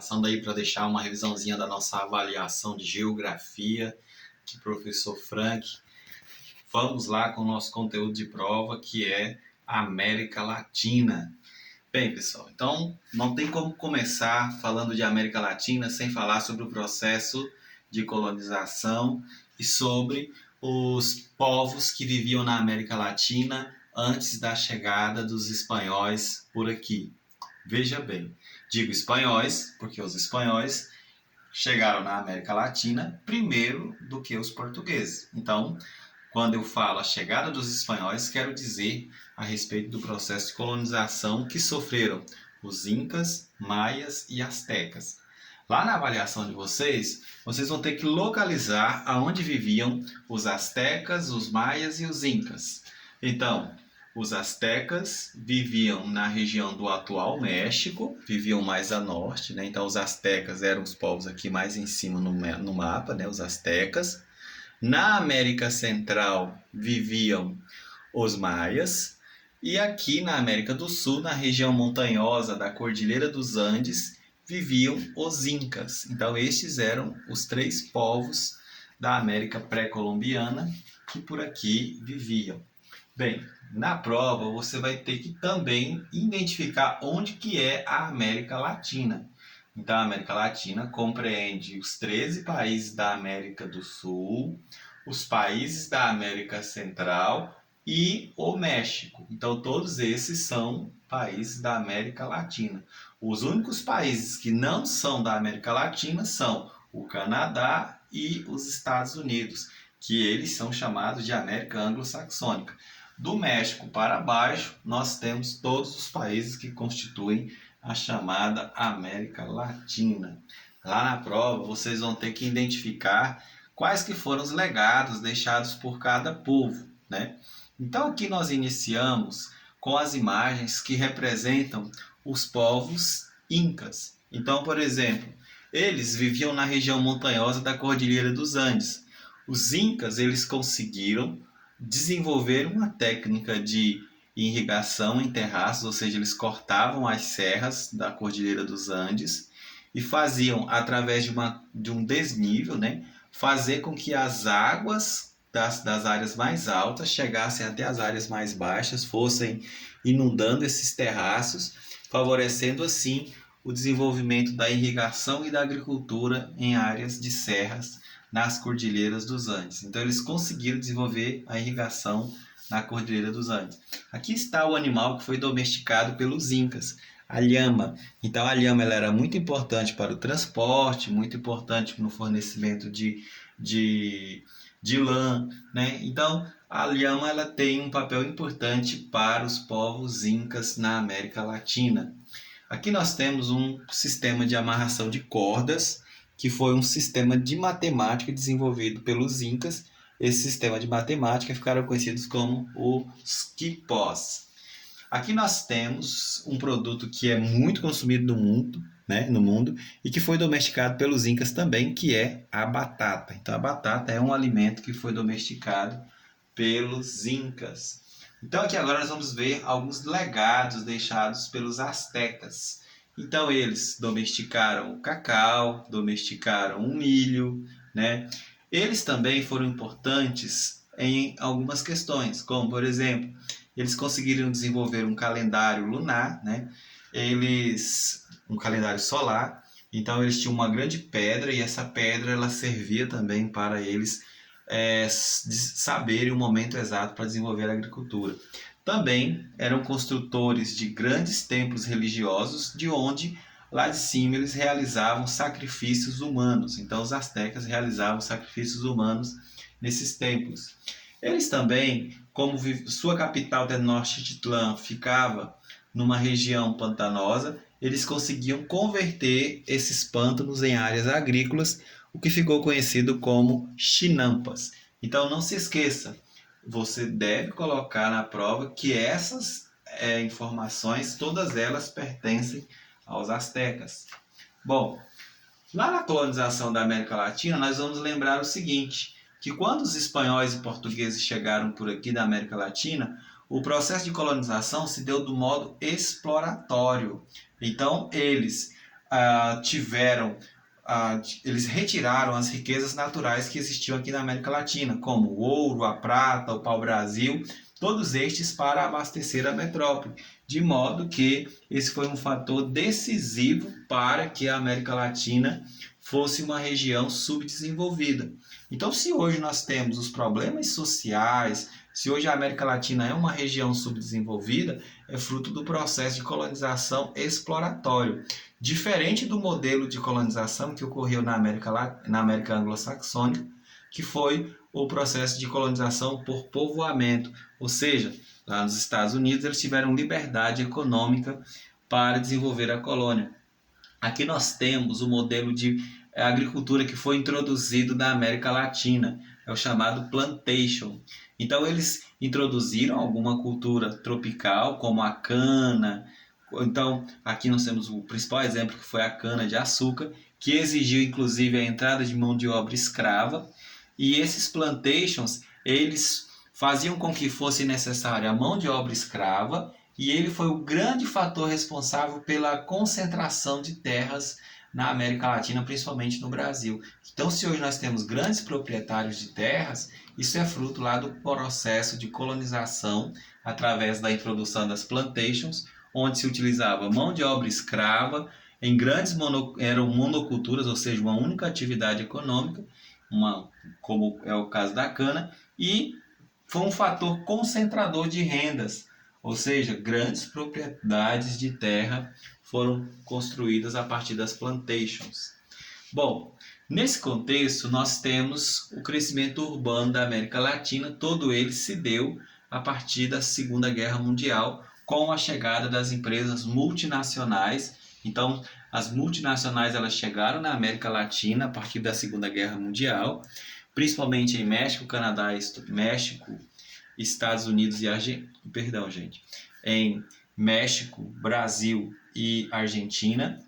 Passando aí para deixar uma revisãozinha da nossa avaliação de geografia, que professor Frank. Vamos lá com o nosso conteúdo de prova, que é América Latina. Bem, pessoal, então não tem como começar falando de América Latina sem falar sobre o processo de colonização e sobre os povos que viviam na América Latina antes da chegada dos espanhóis por aqui. Veja bem, digo espanhóis porque os espanhóis chegaram na América Latina primeiro do que os portugueses. Então, quando eu falo a chegada dos espanhóis, quero dizer a respeito do processo de colonização que sofreram os incas, maias e astecas. Lá na avaliação de vocês vão ter que localizar aonde viviam os astecas, os maias e os incas. Então, os astecas viviam na região do atual México, viviam mais a norte, né? Então os astecas eram os povos aqui mais em cima no mapa, né? Os astecas. Na América Central viviam os maias e aqui na América do Sul, na região montanhosa da Cordilheira dos Andes, viviam os incas. Então estes eram os três povos da América pré-colombiana que por aqui viviam. Bem, na prova você vai ter que também identificar onde que é a América Latina. Então a América Latina compreende os 13 países da América do Sul, os países da América Central e o México. Então todos esses são países da América Latina. Os únicos países que não são da América Latina são o Canadá e os Estados Unidos, que eles são chamados de América Anglo-Saxônica. Do México para baixo, nós temos todos os países que constituem a chamada América Latina. Lá na prova, vocês vão ter que identificar quais que foram os legados deixados por cada povo, né? Então aqui nós iniciamos com as imagens que representam os povos incas. Então, por exemplo, eles viviam na região montanhosa da Cordilheira dos Andes. Os incas, eles conseguiram desenvolver uma técnica de irrigação em terraços, ou seja, eles cortavam as serras da Cordilheira dos Andes e faziam, através de um desnível, né, fazer com que as águas das áreas mais altas chegassem até as áreas mais baixas, fossem inundando esses terraços, favorecendo assim o desenvolvimento da irrigação e da agricultura em áreas de serras nas Cordilheiras dos Andes. Então eles conseguiram desenvolver a irrigação na Cordilheira dos Andes. Aqui está o animal que foi domesticado pelos incas, a lhama. Então a lhama ela era muito importante para o transporte, muito importante no fornecimento de lã, né? Então a lhama ela tem um papel importante para os povos incas na América Latina. Aqui nós temos um sistema de amarração de cordas, que foi um sistema de matemática desenvolvido pelos incas. Esse sistema de matemática ficaram conhecidos como os quipós. Aqui nós temos um produto que é muito consumido no mundo e que foi domesticado pelos incas também, que é a batata. Então a batata é um alimento que foi domesticado pelos incas. Então aqui agora nós vamos ver alguns legados deixados pelos astecas. Então eles domesticaram o cacau, domesticaram o milho, né? Eles também foram importantes em algumas questões, como por exemplo, eles conseguiram desenvolver um calendário lunar, né? Um calendário solar. Então eles tinham uma grande pedra e essa pedra ela servia também para eles saberem o momento exato para desenvolver a agricultura. Também eram construtores de grandes templos religiosos, de onde lá de cima eles realizavam sacrifícios humanos. Então os astecas realizavam sacrifícios humanos nesses templos. Eles também, como sua capital Tenochtitlan ficava numa região pantanosa, eles conseguiam converter esses pântanos em áreas agrícolas, o que ficou conhecido como chinampas. Então não se esqueça, você deve colocar na prova que essas informações, todas elas pertencem aos astecas. Bom, lá na colonização da América Latina, nós vamos lembrar o seguinte, que quando os espanhóis e portugueses chegaram por aqui da América Latina, o processo de colonização se deu do modo exploratório. Então, eles eles retiraram as riquezas naturais que existiam aqui na América Latina, como o ouro, a prata, o pau-brasil, todos estes para abastecer a metrópole, de modo que esse foi um fator decisivo para que a América Latina fosse uma região subdesenvolvida. Então, se hoje nós temos os problemas sociais, se hoje a América Latina é uma região subdesenvolvida, é fruto do processo de colonização exploratório. Diferente do modelo de colonização que ocorreu na América anglo-saxônica, que foi o processo de colonização por povoamento, ou seja, lá nos Estados Unidos eles tiveram liberdade econômica para desenvolver a colônia. Aqui nós temos o modelo de agricultura que foi introduzido na América Latina, é o chamado plantation. Então eles introduziram alguma cultura tropical, como a cana. Então aqui nós temos o principal exemplo, que foi a cana de açúcar, que exigiu inclusive a entrada de mão de obra escrava. E esses plantations, eles faziam com que fosse necessária a mão de obra escrava, e ele foi o grande fator responsável pela concentração de terras na América Latina, principalmente no Brasil. Então, se hoje nós temos grandes proprietários de terras, isso é fruto lá do processo de colonização através da introdução das plantations, onde se utilizava mão de obra escrava em grandes eram monoculturas, ou seja, uma única atividade econômica, como é o caso da cana, e foi um fator concentrador de rendas, ou seja, grandes propriedades de terra foram construídas a partir das plantations. Bom, nesse contexto nós temos o crescimento urbano da América Latina, todo ele se deu a partir da Segunda Guerra Mundial, com a chegada das empresas multinacionais. Então, as multinacionais elas chegaram na América Latina a partir da Segunda Guerra Mundial, principalmente em México, Canadá, México, Estados Unidos e em México, Brasil e Argentina.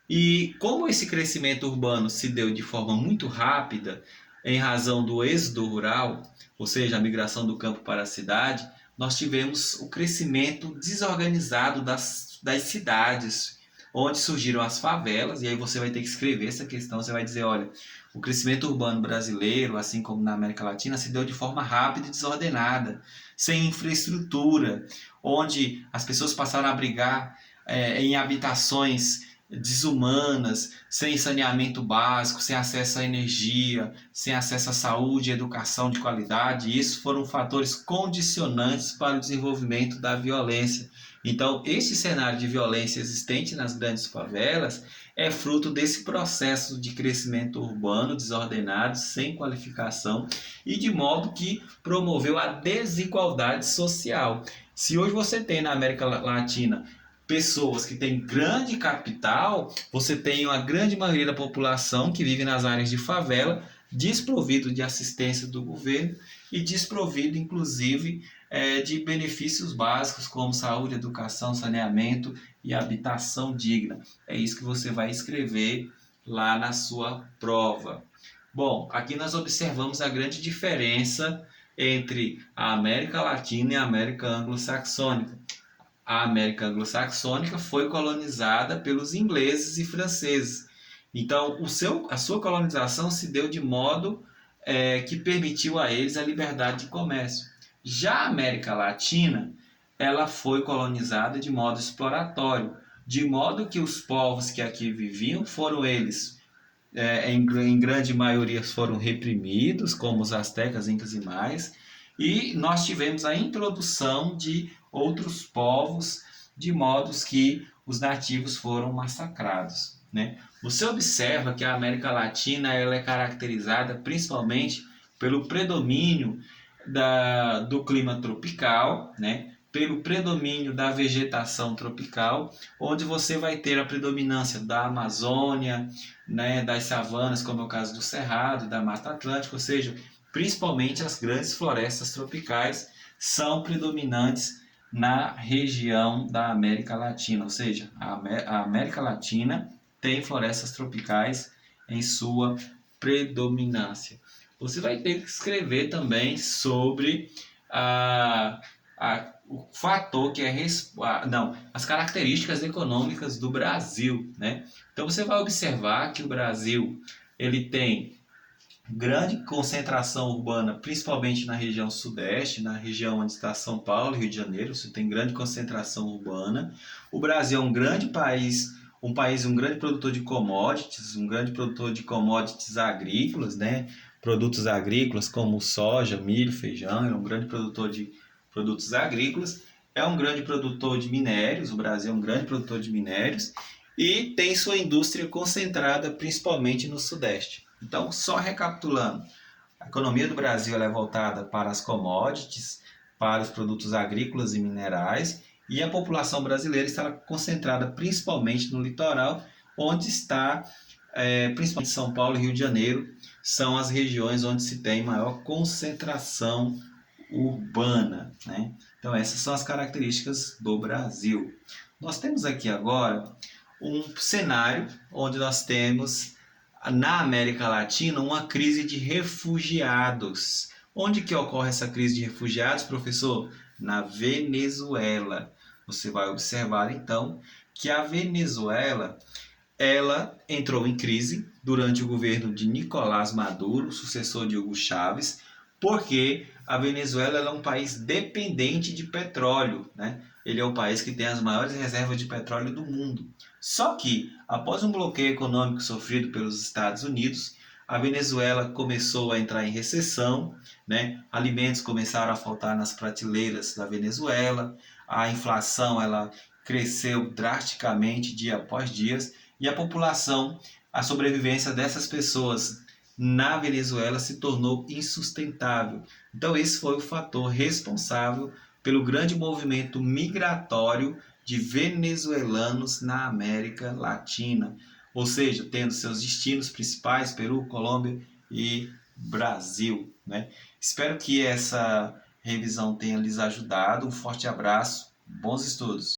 E como esse crescimento urbano se deu de forma muito rápida, em razão do êxodo rural, ou seja, a migração do campo para a cidade, nós tivemos o crescimento desorganizado das cidades, onde surgiram as favelas, e aí você vai ter que escrever essa questão, você vai dizer, olha, o crescimento urbano brasileiro, assim como na América Latina, se deu de forma rápida e desordenada, sem infraestrutura, onde as pessoas passaram a abrigar em habitações desumanas, sem saneamento básico, sem acesso à energia, sem acesso à saúde e educação de qualidade. E isso foram fatores condicionantes para o desenvolvimento da violência. Então, esse cenário de violência existente nas grandes favelas é fruto desse processo de crescimento urbano desordenado, sem qualificação e de modo que promoveu a desigualdade social. Se hoje você tem na América Latina pessoas que têm grande capital, você tem uma grande maioria da população que vive nas áreas de favela, desprovido de assistência do governo e desprovido, inclusive, de benefícios básicos como saúde, educação, saneamento e habitação digna. É isso que você vai escrever lá na sua prova. Bom, aqui nós observamos a grande diferença entre a América Latina e a América anglo-saxônica. A América anglo-saxônica foi colonizada pelos ingleses e franceses. Então, a sua colonização se deu de modo que permitiu a eles a liberdade de comércio. Já a América Latina, ela foi colonizada de modo exploratório, de modo que os povos que aqui viviam foram eles, em grande maioria foram reprimidos, como os astecas, incas e maias, e nós tivemos a introdução de outros povos, de modos que os nativos foram massacrados, né? Você observa que a América Latina ela é caracterizada principalmente pelo predomínio do clima tropical, né? Pelo predomínio da vegetação tropical, onde você vai ter a predominância da Amazônia, né? Das savanas, como é o caso do Cerrado, da Mata Atlântica, ou seja, principalmente as grandes florestas tropicais são predominantes na região da América Latina, ou seja, a América Latina tem florestas tropicais em sua predominância. Você vai ter que escrever também sobre o fator que é as características econômicas do Brasil, né? Então você vai observar que o Brasil ele tem grande concentração urbana, principalmente na região sudeste, na região onde está São Paulo e Rio de Janeiro, você tem grande concentração urbana. O Brasil é um grande produtor de commodities, um grande produtor de commodities agrícolas, né? Produtos agrícolas como soja, milho, feijão, é um grande produtor de produtos agrícolas, é um grande produtor de minérios, o Brasil é um grande produtor de minérios e tem sua indústria concentrada principalmente no sudeste. Então, só recapitulando, a economia do Brasil é voltada para as commodities, para os produtos agrícolas e minerais, e a população brasileira está concentrada principalmente no litoral, onde está, principalmente São Paulo e Rio de Janeiro, são as regiões onde se tem maior concentração urbana, né? Então, essas são as características do Brasil. Nós temos aqui agora um cenário onde nós temos na América Latina uma crise de refugiados. Onde que ocorre essa crise de refugiados, professor? Na Venezuela. Você vai observar então que a Venezuela ela entrou em crise durante o governo de Nicolás Maduro, sucessor de Hugo Chávez, porque a Venezuela é um país dependente de petróleo, né? Ele é o país que tem as maiores reservas de petróleo do mundo. Só que, após um bloqueio econômico sofrido pelos Estados Unidos, a Venezuela começou a entrar em recessão, né? Alimentos começaram a faltar nas prateleiras da Venezuela, a inflação ela cresceu drasticamente dia após dia e a população, a sobrevivência dessas pessoas na Venezuela se tornou insustentável. Então esse foi o fator responsável pelo grande movimento migratório de venezuelanos na América Latina, ou seja, tendo seus destinos principais Peru, Colômbia e Brasil, né? Espero que essa revisão tenha lhes ajudado. Um forte abraço, bons estudos!